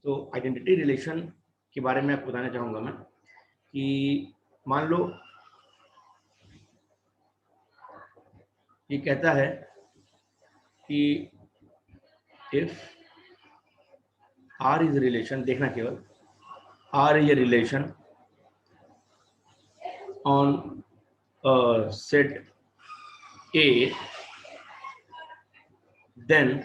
तो identity relation के बारे में आपको बताना चाहूँगा मैं कि मान लो ये कहता है कि इफ आर इज रिलेशन, देखना केवल R is a relation on set A, then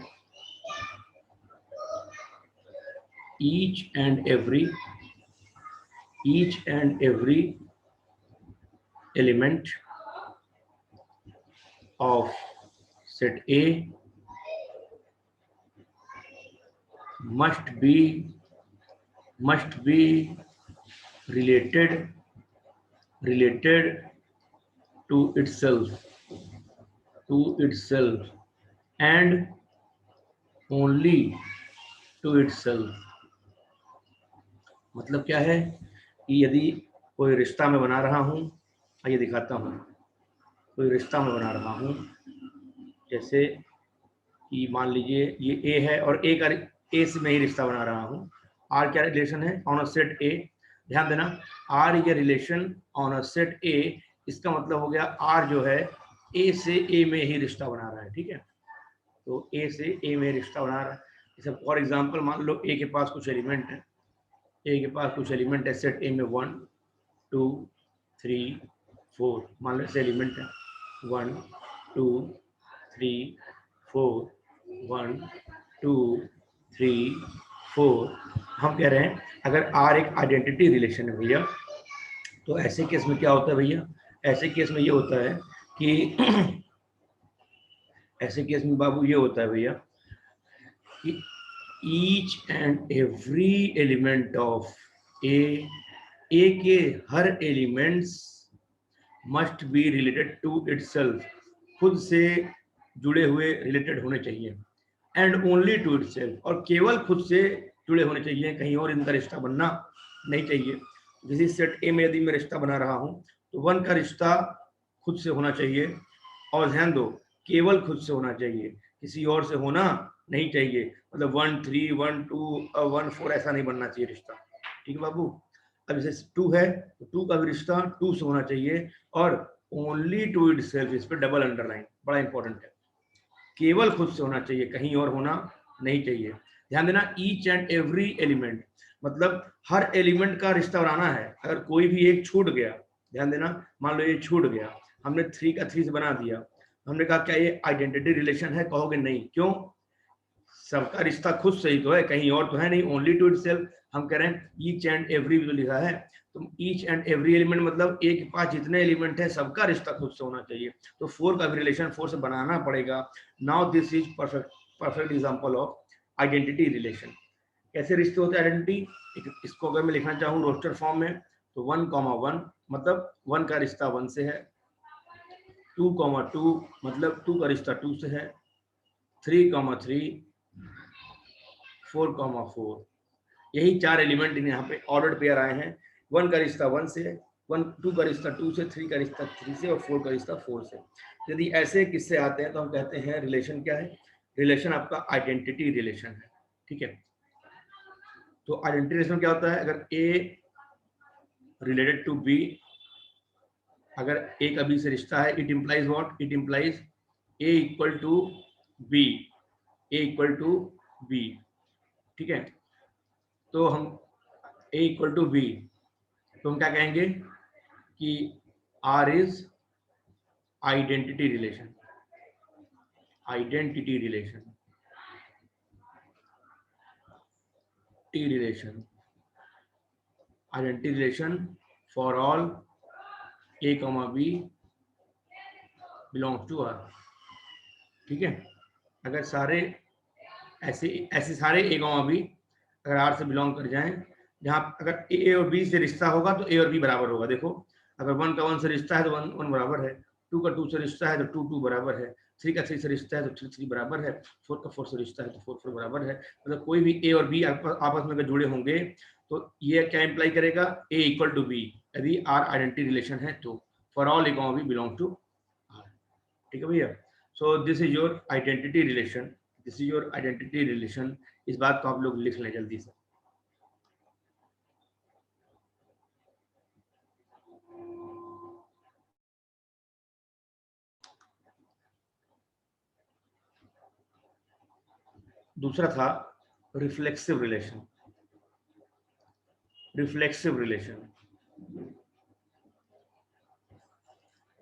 each and every element of set A must be related to itself and only to itself. मतलब क्या है कि यदि कोई रिश्ता मैं बना रहा हूँ, आइए दिखाता हूँ, कोई रिश्ता मैं बना रहा हूँ, जैसे कि मान लीजिए ये ए है और ए का ए से मैं ही रिश्ता बना रहा हूँ। आर क्या रिलेशन है? On a set A. ध्यान देना, R is a relation on a set A, इसका मतलब हो गया आर जो है ए से ए में ही रिश्ता बना रहा है। ठीक है, तो ए से ए में रिश्ता बना रहा है। जैसे फॉर एग्जांपल मान लो ए के पास कुछ एलिमेंट है, सेट ए में 1 2 3 4, मान लो ऐसे एलिमेंट है 1 2 3 4 1 2 3 4। हम कह रहे हैं अगर आर एक आइडेंटिटी रिलेशन है भैया, तो ऐसे केस में क्या होता है भैया? ऐसे केस में ये होता है कि ऐसे केस में बाबू ये होता है भैया कि each and every element of A के हर elements must be related to itself, खुद से जुड़े हुए रिलेटेड होने चाहिए, एंड ओनली टू इटसेल्फ, और केवल खुद से जुड़े होने चाहिए, कहीं और इनका रिश्ता बनना नहीं चाहिए। जैसे सेट ए में यदि मैं रिश्ता बना रहा हूँ तो 1 का रिश्ता खुद से होना चाहिए, और ध्यान दो केवल खुद से होना चाहिए, किसी और से होना नहीं चाहिए। मतलब 1 3 1 2 1 4 ऐसा नहीं बनना चाहिए रिश्ता। ठीक है बाबू? अब जैसे 2 है तो 2 का भी रिश्ता 2 से होना चाहिए, और ओनली टू इटसेल्फ, इस पर डबल अंडरलाइन, बड़ा इंपॉर्टेंट है, केवल खुद से होना चाहिए, कहीं और होना नहीं चाहिए। ध्यान देना, ईच एंड एवरी एलिमेंट, मतलब हर एलिमेंट का रिश्ता बनाना है। अगर कोई भी एक छूट गया, ध्यान देना, मान लो ये छूट गया, हमने 3 का 3 से बना दिया, हमने कहा क्या ये आइडेंटिटी रिलेशन है? कहोगे नहीं। क्यों? सबका रिश्ता खुद से ही तो है, कहीं और तो है नहीं, ओनली टू इटसेल्फ। हम कह रहे हैं ईच एंड एवरी भी तो लिखा है, तो ईच एंड एवरी एलिमेंट मतलब एक के पास जितने एलिमेंट है सबका रिश्ता खुद से होना चाहिए, तो 4 का भी रिलेशन 4 से बनाना पड़ेगा। Now this is perfect example of identity relation. कैसे रिश्ते होते हैं आइडेंटिटी? इसको अगर मैं लिखना चाहूँ रोस्टर फॉर्म में, तो 1,1 मतलब 1 का रिश्ता 1 से है, 2,2 मतलब 2 का रिश्ता 2 से है, 3,3 4,4, यही 4 एलिमेंट यहाँ पे ऑर्डर्ड पेयर आए हैं। 1 का रिश्ता 1 से, 2 का रिश्ता 2 से, 3 का रिश्ता 3 से, और 4 का रिश्ता 4 से। यदि ऐसे किस्से आते हैं तो हम कहते हैं रिलेशन क्या है? रिलेशन आपका आइडेंटिटी रिलेशन है। ठीक है, तो आइडेंटिटी रिलेशन क्या होता है? अगर ए रिलेटेड टू बी, अगर ए का बी से रिश्ता है, it implies what? It implies A equal to B, A equal to B. ठीक है, तो हम ए इक्वल टू बी, तो हम क्या कहेंगे कि R is identity relation, identity relation, T relation, identity relation for all A comma B belongs to R. ठीक है, अगर सारे ऐसे सारे ए कॉमा बी अगर आर से बिलोंग कर जाएं, जहां अगर ए और बी से रिश्ता होगा तो ए और बी बराबर होगा। देखो, अगर 1 का 1 से रिश्ता है तो 1 1 बराबर है, 2 का 2 से रिश्ता है तो 2 2 बराबर है, 3 का 3 से रिश्ता है तो 3 3 बराबर है, 4 का 4 से रिश्ता है तो 4 4 बराबर है। मतलब कोई भी ए और बी आपस में अगर जुड़े होंगे तो ये क्या इंप्लाई करेगा? ए इक्वल टू बी, यदि आर आइडेंटिटी रिलेशन है तो, for all A comma B belong to R. ठीक है भैया? So this is your identity relation, this is your identity relation. इस बात को आप लोग लिख लें जल्दी से। दूसरा था reflexive relation. Reflexive relation,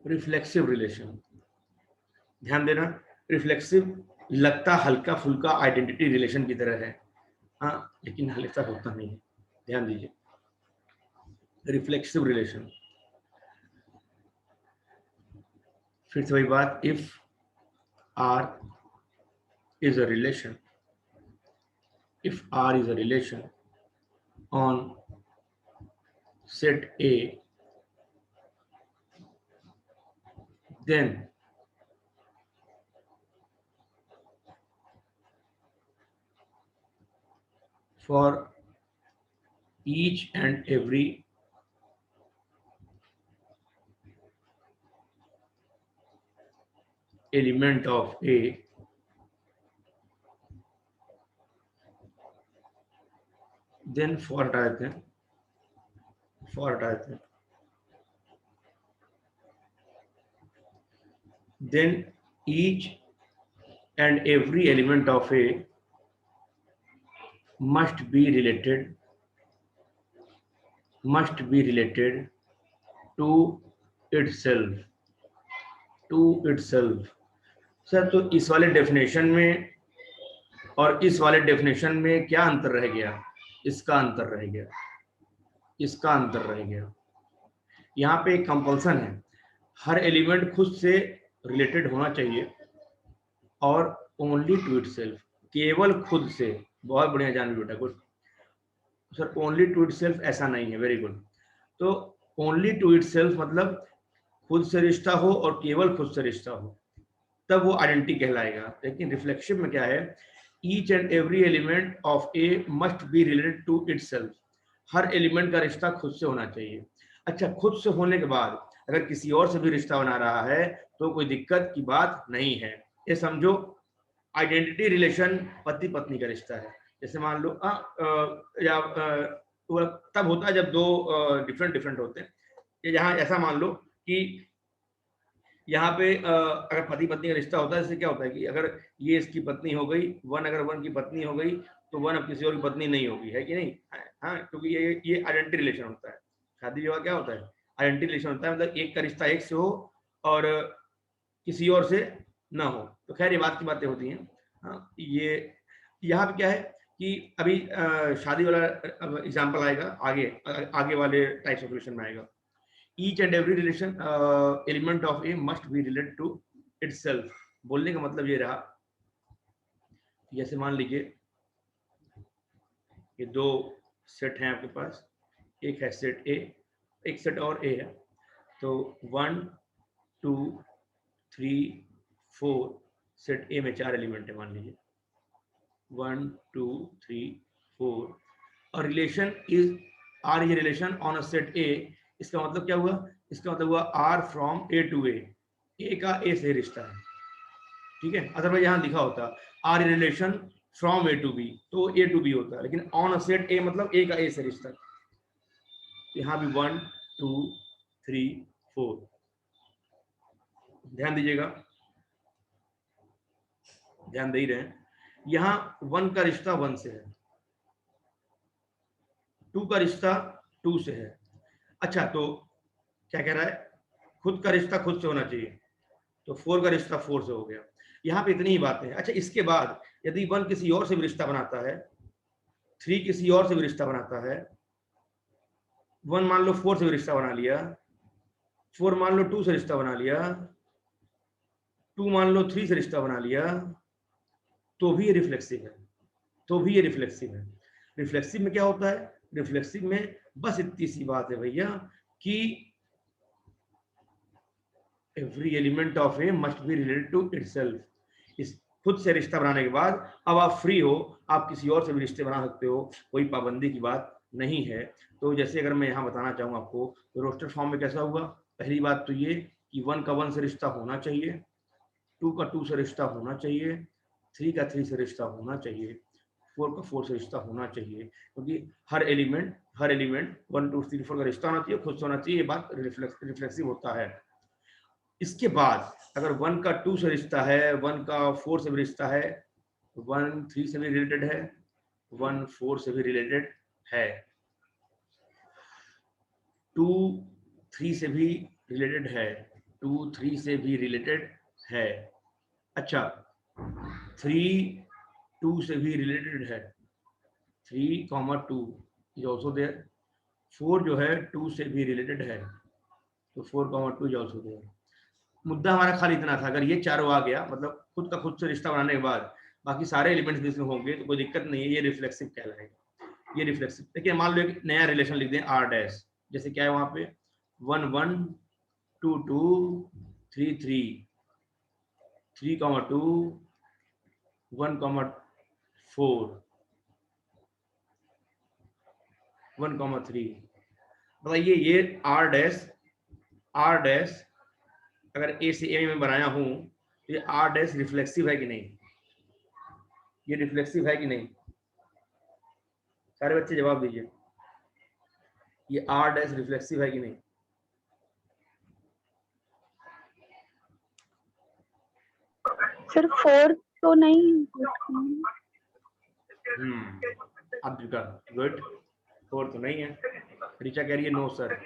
reflexive relation, ध्यान देना, रिफ्लेक्सिव लगता हल्का फुल्का आइडेंटिटी रिलेशन की तरह है, हाँ, लेकिन हल्का होता नहीं है, ध्यान दीजिए। रिफ्लेक्सिव रिलेशन, फिर से वही बात, if R is a relation, if R is a relation on set A, then for each and every element of A, then for हटा देते हैं, for हटा देते हैं, then each and every element of A must be related to itself, to itself। Sir तो इस वाले definition में और इस वाले डेफिनेशन में क्या अंतर रह गया? इसका अंतर रह गया, इसका अंतर रह गया। यहाँ पे एक कंपल्सन है, हर एलिमेंट खुद से रिलेटेड होना चाहिए और ओनली टू इटसेल्फ, केवल खुद से। बहुत बढ़िया जान बेटा, good sir. Only to itself ऐसा नहीं है, वेरी गुड। तो ओनली टू इटसेल्फ मतलब खुद से रिश्ता हो और केवल खुद से रिश्ता हो, तब वो आइडेंटिटी कहलाएगा। लेकिन रिफ्लेक्सिव में क्या है, each and every element of A must be related to itself, हर एलिमेंट का रिश्ता खुद से होना चाहिए। अच्छा, खुद से होने के बाद अगर किसी और से भी रिश्ता बना रहा है तो कोई दिक्कत की बात नहीं है। ये समझो आइडेंटिटी रिलेशन पति पत्नी का रिश्ता है। जैसे मान लो वो तब होता है जब दो डिफरेंट होते हैं। ये यहाँ ऐसा मान लो कि यहाँ पे अगर पति पत्नी का रिश्ता होता है, इससे क्या होता है कि अगर ये इसकी पत्नी हो गई, वन अगर वन की पत्नी हो गई तो वन अब किसी और की पत्नी नहीं होगी, है कि नहीं? हाँ, क्योंकि ये आइडेंटिटी रिलेशन होता है। शादी विवाह क्या होता है? आइडेंटिटी रिलेशन होता है, मतलब एक का रिश्ता एक से हो और किसी और से ना हो। तो खैर ये बात की बातें होती हैं। हाँ, ये यहाँ पे क्या है कि अभी शादी वाला एग्जाम्पल आएगा आगे वाले टाइप्स ऑफ रिलेशन में आएगा। Each and every relation element of A must be related to itself। बोलने का मतलब ये रहा, जैसे मान लीजिए ये दो सेट हैं आपके पास, एक है सेट A, एक सेट और A है। तो 1 2 3 4 सेट A में 4 एलिमेंट है, मान लीजिए 1 2 3 4, और रिलेशन इज आर ये relation on a set A। इसका मतलब क्या हुआ? इसका मतलब हुआ आर फ्रॉम ए टू ए, ए का ए से रिश्ता है, ठीक है। अदरवाइज यहाँ लिखा होता R relation from A to B, तो ए टू बी होता है, लेकिन ऑन अ सेट ए मतलब ए का ए से रिश्ता। यहाँ भी 1 2 3 4, ध्यान दीजिएगा, ध्यान दे ही रहे हैं। यहाँ 1 का रिश्ता 1 से है, 2 का रिश्ता 2 से है। अच्छा, तो क्या कह रहा है? खुद का रिश्ता खुद से होना चाहिए, तो 4 का रिश्ता 4 से हो गया। यहाँ पे इतनी ही बातें हैं। अच्छा, इसके बाद यदि 1 किसी और से भी रिश्ता बनाता है, 3 किसी और से भी रिश्ता बनाता है, 1 मान लो 4 से भी रिश्ता बना लिया, 4 मान लो 2 से रिश्ता बना लिया, 2 मान लो 3 से रिश्ता बना लिया, तो भी ये रिफ्लेक्सिव है, तो भी ये रिफ्लेक्सिव है। रिफ्लेक्सिव में क्या होता है? रिफ्लेक्सिव में बस इतनी सी बात है भैया कि every element of A must be related to itself. इस खुद से रिश्ता बनाने के बाद अब आप फ्री हो, आप किसी और से भी रिश्ते बना सकते हो, कोई पाबंदी की बात नहीं है। तो जैसे अगर मैं यहाँ बताना चाहूँ आपको, तो रोस्टर फॉर्म में कैसा हुआ? पहली बात तो ये कि 1 का 1 से रिश्ता होना चाहिए, 2 का 2 से रिश्ता होना चाहिए, 3 का 3 से रिश्ता होना चाहिए, 4 का 4 से रिश्ता होना चाहिए, क्योंकि हर एलिमेंट 1 2 3 4 का रिश्ता होना चाहिए, खुद से होना चाहिए। ये बात रिफ्लेक्सिव होता है। इसके बाद अगर 1 का 2 से रिश्ता है, 1 का 4 से भी रिश्ता है, 1 3 से भी रिलेटेड है, 1 4 से भी रिलेटेड है, 2 3 से भी रिलेटेड है, 2 3 से भी रिलेटेड है। अच्छा 3 2 से भी रिलेटेड है, 3, 2 इज ऑल्सो देयर। 4 जो है 2 से भी रिलेटेड है, तो 4, 2 इज ऑल्सो देयर। मुद्दा हमारा खाली इतना था, अगर ये चारों आ गया मतलब खुद का खुद से रिश्ता बनाने के बाद बाकी सारे एलिमेंट्स भी इसमें होंगे तो कोई दिक्कत नहीं है, ये रिफ्लेक्सिव कहलाएगा। ये रिफ्लेक्सिव। देखिए मान लो एक नया रिलेशन लिख दें आर डैश, जैसे क्या है वहां पे 1 1 2 2 3 3 3, 2 1, 4 1, 3। बताइए ये आर डैश अगर ए से ए में बनाया हूं तो ये आर डैश रिफ्लेक्सिव है कि नहीं? ये रिफ्लेक्सिव है कि नहीं? सारे बच्चे जवाब दीजिए, ये आर डैश रिफ्लेक्सिव है कि नहीं? सर 4 तो नहीं। अब्दुल्का गुड, 4 तो नहीं है। ऋचा कह रही है नो सर,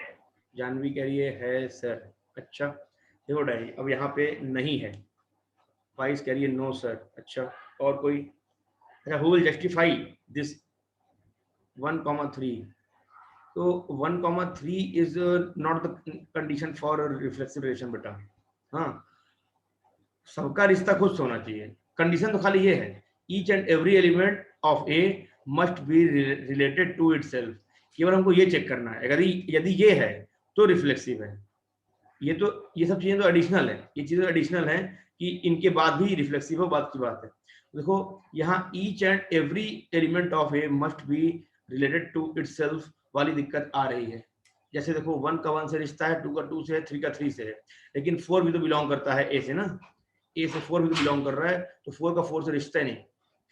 जानवी कह रही है सर। अच्छा देखो डायरी, अब यहाँ पे नहीं है। फाइज कह रही है नो सर। अच्छा और कोई? अच्छा हु विल जस्टिफाई दिस 1, 3? तो 1, 3 is not the condition for reflexive relation बेटा। हाँ सबका रिश्ता खुद से होना चाहिए, कंडीशन तो खाली ये है each and every element of A must be related to itself. केवल हमको ये चेक करना है, अगर यदि ये है तो रिफ्लेक्सिव है। ये सब चीजें तो एडिशनल है, ये चीजें एडिशनल है कि इनके बाद भी रिफ्लेक्सिव हो, बात की बात है। देखो यहाँ each and every element of A must be related to itself वाली दिक्कत आ रही है। जैसे देखो 1 का 1 से रिश्ता है, 2 का 2 से है, 3 का 3 से है, लेकिन 4 भी तो बिलोंग करता है ए से ना, ए से 4 भी तो बिलोंग कर रहा है, तो 4 का 4 से रिश्ता ही नहीं,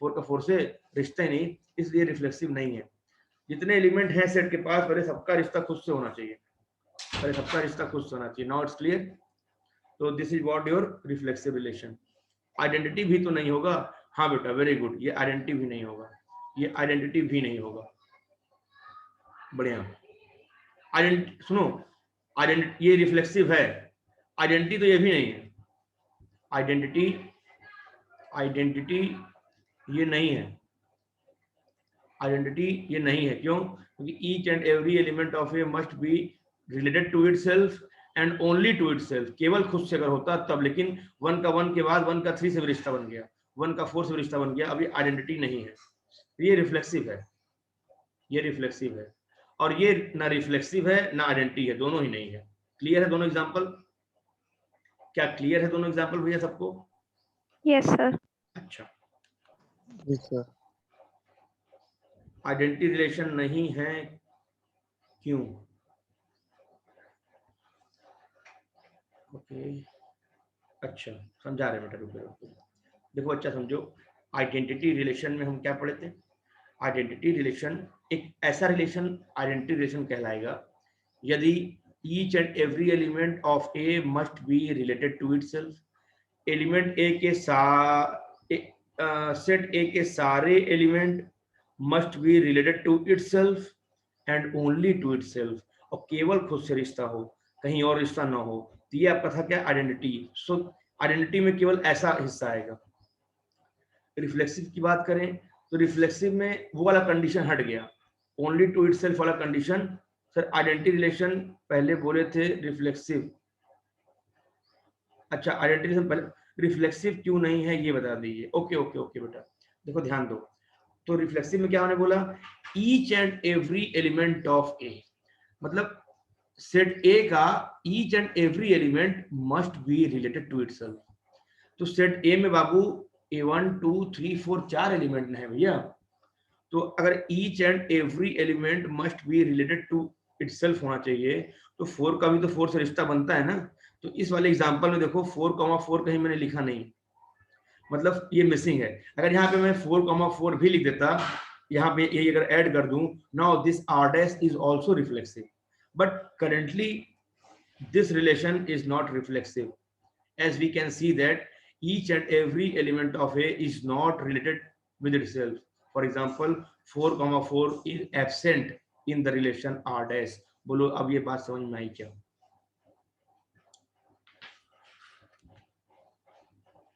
4 का 4 से रिश्ता ही नहीं, इसलिए रिफ्लेक्सिव नहीं है। जितने एलिमेंट हैं सेट के पास पहले सबका रिश्ता खुद से होना चाहिए, पहले सबका रिश्ता खुद से होना चाहिए। Now it's clear. तो this is what your reflexive relation. Identity भी तो नहीं होगा? हाँ बेटा वेरी गुड, ये आइडेंटिटी भी नहीं होगा, ये आइडेंटिटी भी नहीं होगा। बढ़िया। आइडेंटिटी सुनो, आइडेंटिटी ये रिफ्लेक्सिव है, आइडेंटिटी तो ये भी नहीं है। आइडेंटिटी ये नहीं है, आइडेंटिटी ये नहीं है। क्यों? क्योंकि each and every element of A must be related to itself and only to itself. केवल खुद से अगर होता तब, लेकिन 1 का 1 के बाद 1 का 3 से भी रिश्ता बन गया, 1 का 4 से भी रिश्ता बन गया, अभी आइडेंटिटी नहीं है। ये रिफ्लेक्सिव है, ये रिफ्लेक्सिव है। और ये ना रिफ्लेक्सिव है ना आइडेंटिटी है, दोनों ही नहीं है। क्लियर है दोनों एग्जाम्पल? क्या क्लियर है दोनों एग्जाम्पल भैया सबको? Yes sir. अच्छा यस सर। आइडेंटिटी रिलेशन नहीं है क्यों? ओके अच्छा समझा रहे बेटा, रुको देखो अच्छा समझो। आइडेंटिटी रिलेशन में हम क्या पढ़े थे? आइडेंटिटी रिलेशन एक ऐसा रिलेशन आइडेंटिटी रिलेशन कहलाएगा यदि each and every element of A must be related to itself. Element A के सेट ए के सारे element must be related to itself and only to itself, और केवल खुद से रिश्ता हो, कहीं और रिश्ता ना हो। तो ये आपका था क्या? आइडेंटिटी। सो आइडेंटिटी में केवल ऐसा हिस्सा आएगा। रिफ्लेक्सिव की बात करें तो रिफ्लेक्सिव में वो वाला कंडीशन हट गया, ओनली टू इटसेल्फ वाला कंडीशन। सर आइडेंटिटी रिलेशन पहले बोले थे रिफ्लेक्सिव। अच्छा आइडेंटिटी रिलेशन पहले रिफ्लेक्सिव क्यों नहीं है ये बता दीजिए। ओके ओके ओके बेटा देखो ध्यान दो। तो रिफ्लेक्सिव में क्या होने बोला? Each and every element of A, मतलब सेट ए का each and every element must be related to itself. तो सेट ए में बाबू A1 2 3 4 4 एलिमेंट है भैया, तो अगर each and every element must be related to itself होना चाहिए, तो 4 का भी तो 4 से रिश्ता बनता है ना। तो इस वाले एग्जांपल में देखो 4, 4 कहीं मैंने लिखा नहीं, मतलब ये मिसिंग है। अगर यहाँ पे मैं 4, 4 भी लिख देता, यहाँ पे ये अगर ऐड कर दूं, now this R dash is also reflexive, but currently this relation is not reflexive, as we can see that each and every element of A is not related with itself. For example, 4,4 is absent in the relation R dash. बोलो अब ये बात समझ में आई क्या?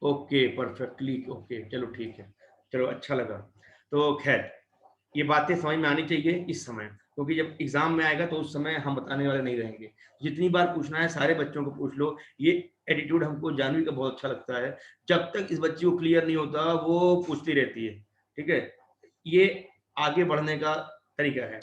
Okay, perfectly okay, चलो ठीक है, चलो अच्छा लगा। तो खैर ये बातें समझ में आनी चाहिए इस समय, क्योंकि जब एग्जाम में आएगा तो उस समय हम बताने वाले नहीं रहेंगे। जितनी बार पूछना है सारे बच्चों को पूछ लो। ये एटीट्यूड हमको जानवी का बहुत अच्छा लगता है, जब तक इस बच्ची को क्लियर नहीं होता वो पूछती रहती है, ठीक है। ये आगे बढ़ने का तरीका है।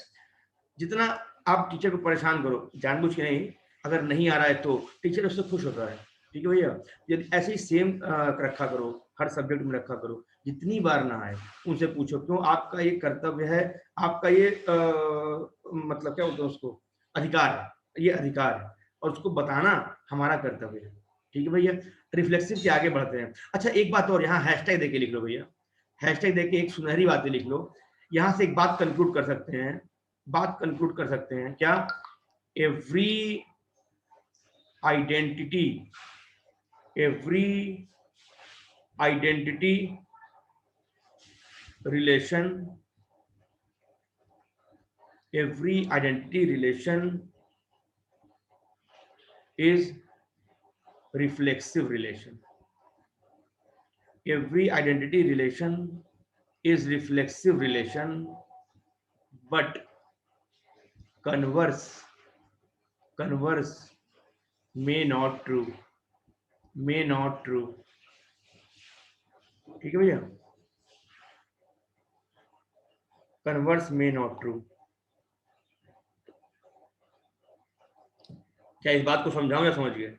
जितना आप टीचर को परेशान करो, जानबूझ के नहीं, अगर नहीं आ रहा है तो टीचर उससे खुश होता है, ठीक है भैया। यदि ऐसे ही सेम रखा करो, हर सब्जेक्ट में रखा करो, जितनी बार ना आए उनसे पूछो, क्यों? आपका ये कर्तव्य है, आपका ये मतलब क्या बोलते हैं उसको, अधिकार है, ये अधिकार है, और उसको बताना हमारा कर्तव्य है, ठीक है भैया। रिफ्लेक्सिव के आगे बढ़ते हैं। अच्छा एक बात और, यहाँ हैशटैग देके लिख लो भैया, हैशटैग देके एक सुनहरी बातें लिख लो। यहाँ से एक बात कंक्लूड कर सकते हैं, बात कंक्लूड कर सकते हैं क्या? Every identity, every identity relation, every identity relation is reflexive relation. Every identity relation is reflexive relation, but converse may not true, may not true, ठीक है भैया। कन्वर्स में नॉट ट्रू। क्या इस बात को समझाऊं या समझ गए?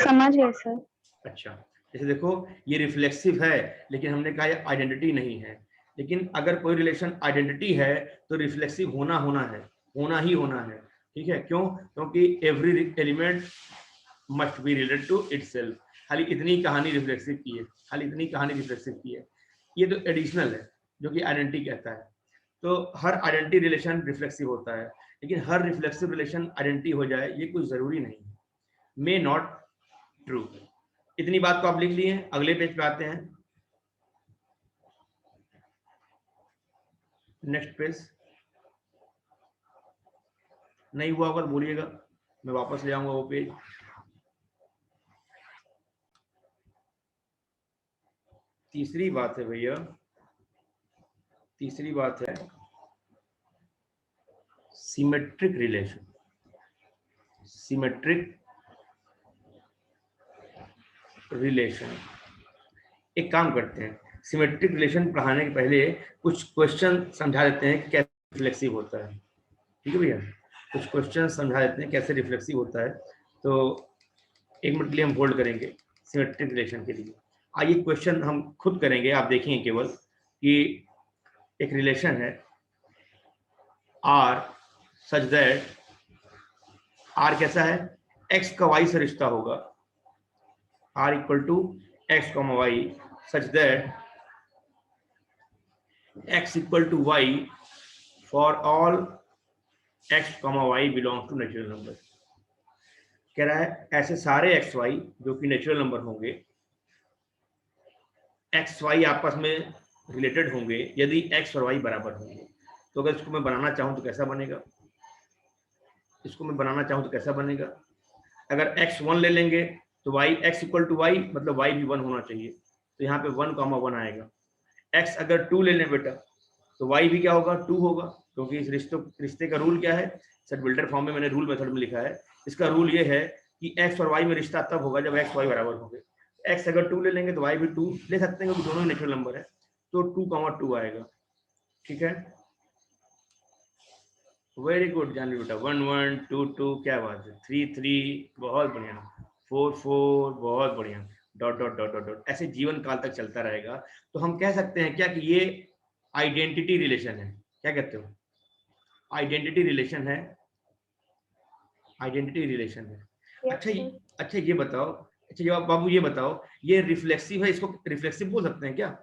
समझ गए सर। अच्छा, जैसे देखो ये रिफ्लेक्सिव है, लेकिन हमने कहा ये आइडेंटिटी नहीं है। लेकिन अगर कोई रिलेशन आइडेंटिटी है तो रिफ्लेक्सिव होना है, होना ही होना है, ठीक है। क्यों? क्योंकि every element must be related to itself. खाली इतनी कहानी रिफ्लेक्सिव की है, खाली इतनी कहानी रिफ्लेक्सिव की है। ये तो एडिशनल है जो कि आइडेंटिटी कहता है। तो हर आइडेंटिटी रिलेशन रिफ्लेक्सिव होता है, लेकिन हर रिफ्लेक्सिव रिलेशन आइडेंटिटी हो जाए ये कुछ जरूरी नहीं है। May not true. इतनी बात को आप लिख लिए। अगले पेज पे आते हैं, नेक्स्ट पेज। नहीं हुआ होगा बोलिएगा, मैं वापस ले आऊंगा वो पेज। तीसरी बात है भैया, तीसरी बात है सिमेट्रिक रिलेशन। सिमेट्रिक रिलेशन, एक काम करते हैं, सिमेट्रिक रिलेशन पढ़ाने के पहले कुछ क्वेश्चन समझा देते हैं कि कैसे रिफ्लेक्सिव होता है, ठीक है भैया। कुछ क्वेश्चन समझा देते हैं कैसे रिफ्लेक्सिव होता है। तो एक मिनट के लिए हम होल्ड करेंगे सिमेट्रिक रिलेशन के लिए। आइए क्वेश्चन हम खुद करेंगे, आप देखेंगे केवल कि एक रिलेशन है आर सच दैट, आर कैसा है? एक्स का वाई से रिश्ता होगा, R equal to X comma Y such that X equal to Y for all X comma Y belong to natural number. कह रहा है ऐसे सारे एक्स वाई जो कि नेचुरल नंबर होंगे, एक्स वाई आपस में रिलेटेड होंगे यदि एक्स और वाई बराबर होंगे। तो अगर इसको मैं बनाना चाहूँ तो कैसा बनेगा? इसको मैं बनाना चाहूँ तो कैसा बनेगा? अगर एक्स 1 ले लेंगे तो Y X equal to Y, मतलब वाई भी 1 होना चाहिए, तो यहाँ पे 1,1 आएगा। एक्स अगर 2 ले लें बेटा तो वाई भी क्या होगा? 2 होगा, क्योंकि इस रिश्ते का रूल क्या है? सेट बिल्डर फॉर्म में मैंने रूल मेथड में लिखा है। इसका रूल ये है कि एक्स और वाई में रिश्ता तब होगा जब एक्स वाई बराबर होंगे। एक्स अगर 2 ले लेंगे तो वाई भी 2 ले सकते हैं, क्योंकि दोनों नेचुरल नंबर है, तो 2,2 आएगा, ठीक है। वेरी गुड जानवी बेटा। 1 1 2 2, क्या बात है। 3 3, बहुत बढ़िया। 4 4, बहुत बढ़िया। Dot dot dot dot dot, ऐसे जीवन काल तक चलता रहेगा। तो हम कह सकते हैं क्या कि ये आइडेंटिटी रिलेशन है? क्या कहते हो? आइडेंटिटी रिलेशन है, आइडेंटिटी रिलेशन है। अच्छा ये बताओ, अच्छा जवाब बाबू ये बताओ, ये रिफ्लेक्सिव है, इसको रिफ्लेक्सिव बोल सकते हैं क्या?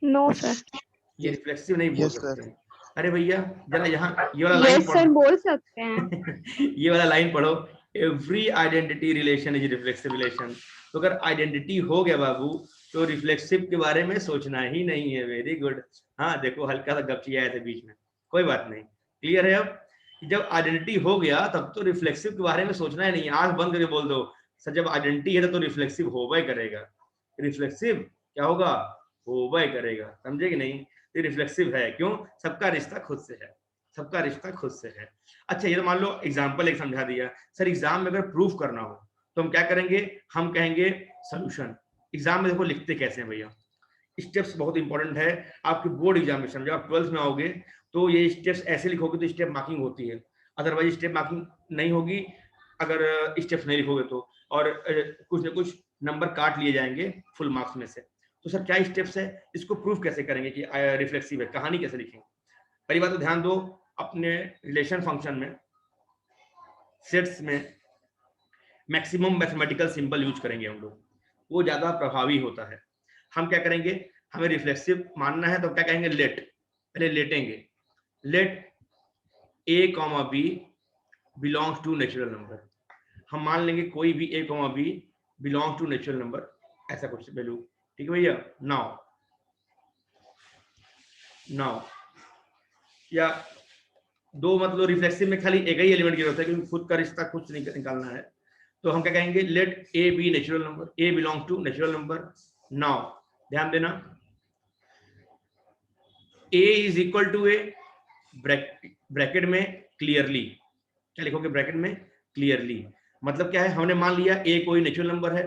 No sir. ये रिफ्लेक्सिव नहीं बोल Yes, सकते sir. हैं। अरे भैया जरा यहाँ ये वाला लाइन यस सर पढ़ो। बोल सकते हैं। ये वाला लाइन पढ़ो, every identity relation is reflexive relation. तो अगर आइडेंटिटी हो गया बाबू तो रिफ्लेक्सिव के बारे में सोचना ही नहीं है। Very good. हाँ देखो हल्का सा गपची आया था बीच में, कोई बात नहीं, क्लियर है। अब जब आइडेंटिटी हो गया तब तो रिफ्लेक्सिव के बारे में सोचना ही नहीं, आंख बंद करके बोल दो सर जब आइडेंटिटी है तो रिफ्लेक्सिव होगा ही करेगा। रिफ्लेक्सिव क्या होगा, होगा ही करेगा, समझे कि नहीं। ये रिफ्लेक्सिव है, क्यों, सबका रिश्ता खुद से है, सबका रिश्ता खुद से है। अच्छा ये तो मान लो एग्जाम्पल एक समझा दिया। सर एग्जाम में अगर प्रूफ करना हो तो हम क्या करेंगे, हम कहेंगे सोल्यूशन। एग्जाम में देखो लिखते कैसे हैं भैया, स्टेप्स बहुत इंपॉर्टेंट है। आपके बोर्ड एग्जामिनेशन जब आप 12th में आओगे तो ये स्टेप्स ऐसे लिखोगे तो स्टेप मार्किंग होती है, अदरवाइज स्टेप मार्किंग नहीं होगी अगर स्टेप्स नहीं लिखोगे तो, और कुछ ना कुछ नंबर काट लिए जाएंगे फुल मार्क्स में से। तो सर क्या स्टेप्स है, इसको प्रूफ कैसे करेंगे कि रिफ्लेक्सिव है, कहानी कैसे लिखेंगे। पहली बात तो ध्यान दो, अपने रिलेशन फंक्शन में सेट्स में मैक्सिमम मैथमेटिकल सिंबल यूज करेंगे हम लोग, वो ज्यादा प्रभावी होता है। हम क्या करेंगे, हमें रिफ्लेक्सिव मानना है तो क्या कहेंगे, लेट, पहले लेटेंगे, let A comma B belongs to natural number. हम मान लेंगे कोई भी A comma B belongs to natural number, ऐसा कुछ वैल्यू, ठीक है भैया। नाउ नाउ या दो मतलब रिफ्लेक्सिव में खाली एक ही एलिमेंट की जरूरत है क्योंकि खुद का रिश्ता खुद से निकालना है। तो हम क्या कहेंगे, let A B natural number, A belong to natural number. Now ध्यान देना, A is equal to A, bracket में क्लियरली, क्या लिखोगे ब्रैकेट में क्लियरली, मतलब क्या है, हमने मान लिया ए कोई नेचुरल नंबर है।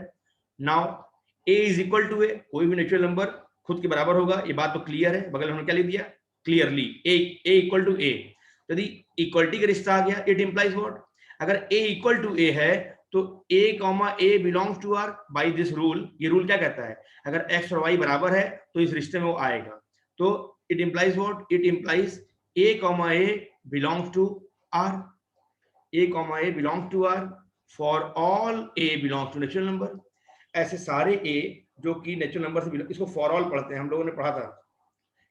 Now A is equal to A, कोई भी नेचुरल नंबर खुद के बराबर होगा, ये बात तो क्लियर है, बगल में हमने क्या लिख दिया, क्लियरली ए इक्वल टू ए। यदि इक्वलिटी का रिश्ता आ गया, इट इंप्लाइज व्हाट, अगर ए इक्वल टू ए है तो a comma A belongs to R by this rule. ये रूल क्या कहता है, अगर x और y बराबर है तो इस रिश्ते में वो आएगा। तो it implies what, it implies a comma A belongs to R, a comma A belongs to R for all a belongs to natural number. ऐसे सारे a जो कि नेचुरल नंबर से, इसको फॉर ऑल पढ़ते हैं, हम लोगों ने पढ़ा था,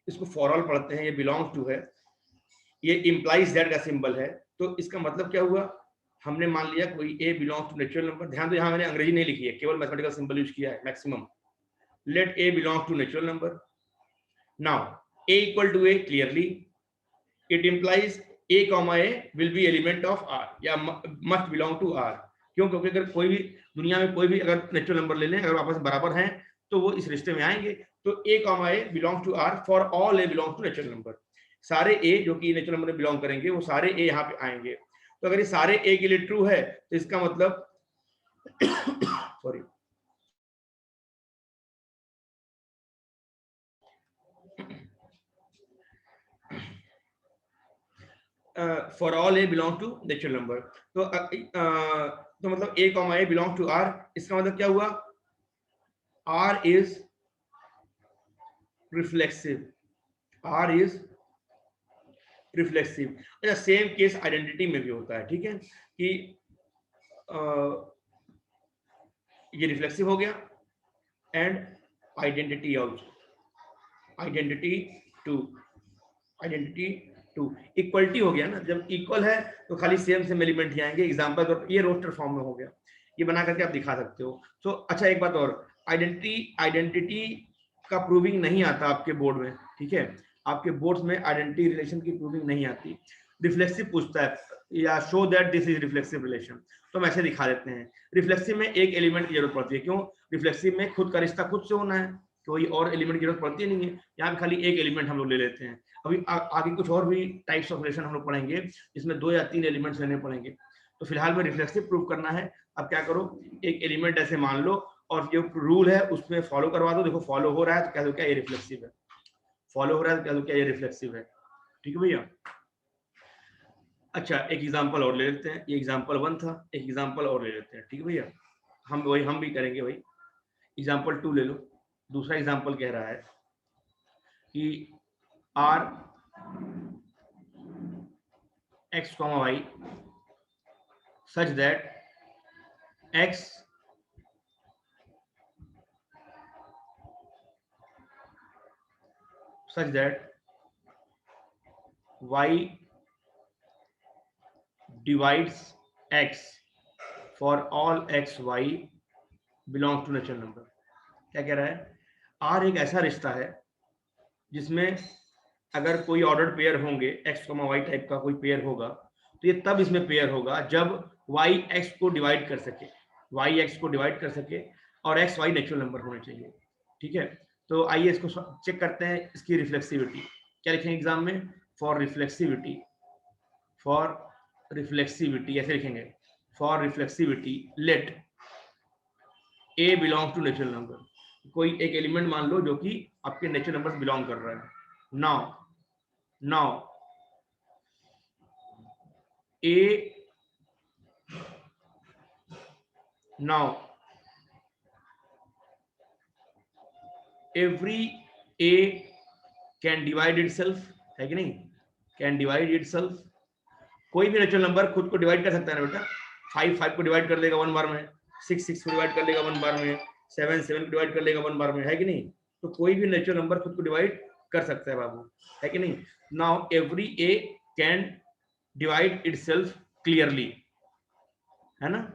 इसको फॉर ऑल पढ़ते हैं, ये बिलोंग्स टू है, ये इंप्लाइज दैट का सिंबल है। तो इसका मतलब क्या हुआ, हमने मान लिया कोई ए बिलोंग्स टू नेचुरल नंबर, ध्यान दो यहाँ मैंने अंग्रेजी नहीं लिखी है, केवल मैथमेटिकल सिंबल यूज किया है, maximum. Let A belongs to natural number. Now A equal to A clearly, it implies A comma A will be element of R या मस्ट बिलोंग टू आर। क्यों, क्योंकि अगर कोई भी दुनिया में कोई भी अगर नेचुरल नंबर ले लें, अगर आपस में बराबर हैं तो वो इस रिश्ते में आएंगे। तो A comma A belongs to R for all A belongs to natural number, सारे ए जो कि नेचुरल नंबर में बिलोंग करेंगे वो सारे ए यहाँ पे आएंगे। तो अगर ये सारे ए के लिए ट्रू है तो इसका मतलब sorry for all A belong to natural number. तो मतलब A comma A belong to R, इसका मतलब क्या हुआ, R is reflexive, R is reflexive. अच्छा सेम केस आइडेंटिटी में भी होता है, ठीक है, कि ये रिफ्लेक्सिव हो गया and identity also, identity too, identity too, equality हो गया ना, जब इक्वल है तो खाली सेम एलिमेंट ही आएंगे। एग्जांपल तो ये रोस्टर फॉर्म में हो गया, ये बना करके आप दिखा सकते हो। तो अच्छा एक बात और, आइडेंटिटी का प्रूविंग नहीं आता आपके बोर्ड में, ठीक है, आपके बोर्ड में आइडेंटिटी रिलेशन की प्रूविंग नहीं आती, रिफ्लेक्सिव पूछता है या show that this is reflexive relation, तो हम ऐसे दिखा देते हैं। रिफ्लेक्सिव में एक एलिमेंट की जरूरत पड़ती है, क्यों, रिफ्लेक्सिव में खुद का रिश्ता खुद से होना है, कोई और एलिमेंट की जरूरत पड़ती नहीं है, यहाँ खाली एक एलिमेंट हम लोग ले लेते हैं। अभी आगे कुछ और भी टाइप्स ऑफ रिलेशन हम लोग पढ़ेंगे जिसमें 2 या 3 एलिमेंट्स लेने पड़ेंगे। तो फिलहाल में रिफ्लेक्सिव प्रूव करना है। अब क्या करो, एक एलिमेंट ऐसे मान लो और जो रूल है उसमें फॉलो करवा दो, देखो फॉलो हो रहा है तो कह दो क्या ये रिफ्लेक्सिव है, फॉलो हो रहा है तो कह दो क्या ये रिफ्लेक्सिव है, ठीक है भैया। अच्छा एक एग्जांपल और ले लेते हैं, ये एग्जांपल 1 था, एक एग्जांपल और ले लेते हैं, ठीक है भैया, हम भी करेंगे भाई। एग्जांपल 2 ले लो, दूसरा एग्जांपल कह रहा है कि r x, y such that x such that y divides x for all X Y belong to natural number. क्या कह रहा है? आर एक ऐसा रिश्ता है जिसमें अगर कोई ऑर्डर्ड पेयर होंगे, एक्स वाई टाइप का कोई पेयर होगा, तो ये तब इसमें पेयर होगा जब वाई एक्स को डिवाइड कर सके, वाई एक्स को डिवाइड कर सके और एक्स वाई नेचुरल नंबर होने चाहिए। ठीक है, तो आइए इसको चेक करते हैं, इसकी रिफ्लेक्सिविटी क्या लिखेंगे एग्जाम में? फॉर रिफ्लेक्सिविटी, ऐसे लिखेंगे, for reflexivity let A belong to natural number. कोई एक एलिमेंट मान लो जो कि आपके नेचुरल नंबर बिलोंग कर रहा है। Now every A can divide itself, है कि नहीं? Can divide itself. कोई भी नेचुरल नंबर खुद को डिवाइड कर सकता है ना बेटा। 5 को डिवाइड कर लेगा 1 बार में, 6 को डिवाइड कर लेगा 1 बार में, 7 को डिवाइड कर लेगा 1 बार में, है कि नहीं? तो कोई भी नेचुरल नंबर खुद को डिवाइड कर सकता है बाबू, है कि नहीं? Now every A can divide itself clearly, है ना?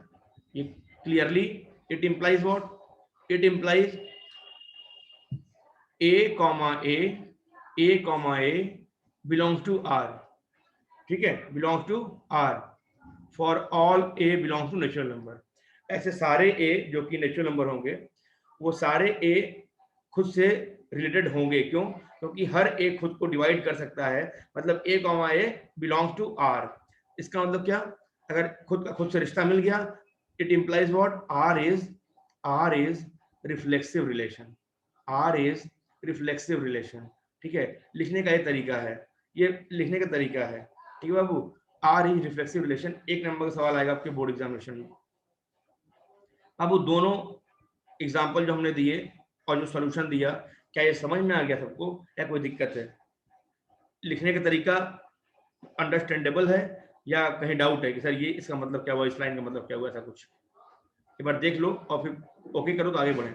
ये clearly it implies what? It implies A comma A belongs to R. ठीक है, belongs to R for all A belongs to natural number. ऐसे सारे ए जो कि नेचुरल नंबर होंगे, वो सारे ए खुद से रिलेटेड होंगे। क्यों? क्योंकि हर ए खुद को डिवाइड कर सकता है, मतलब A comma A belongs to R. इसका मतलब क्या? अगर खुद का खुद से रिश्ता मिल गया, it implies what? R is reflexive relation, R is reflexive relation. ठीक है, लिखने का ये तरीका है, ये लिखने का तरीका है। ठीक है बाबू, R is reflexive relation. 1 number का सवाल आएगा आपके बोर्ड एग्जामिनेशन में। अब वो दोनों एग्जाम्पल जो हमने दिए और जो सॉल्यूशन दिया, क्या ये समझ में आ गया सबको या कोई दिक्कत है? लिखने का तरीका अंडरस्टैंडेबल है या कहीं डाउट है कि सर ये इसका मतलब क्या हुआ, इस लाइन का मतलब क्या हुआ, ऐसा कुछ? एक बार देख लो और फिर ओके करो तो आगे बढ़े।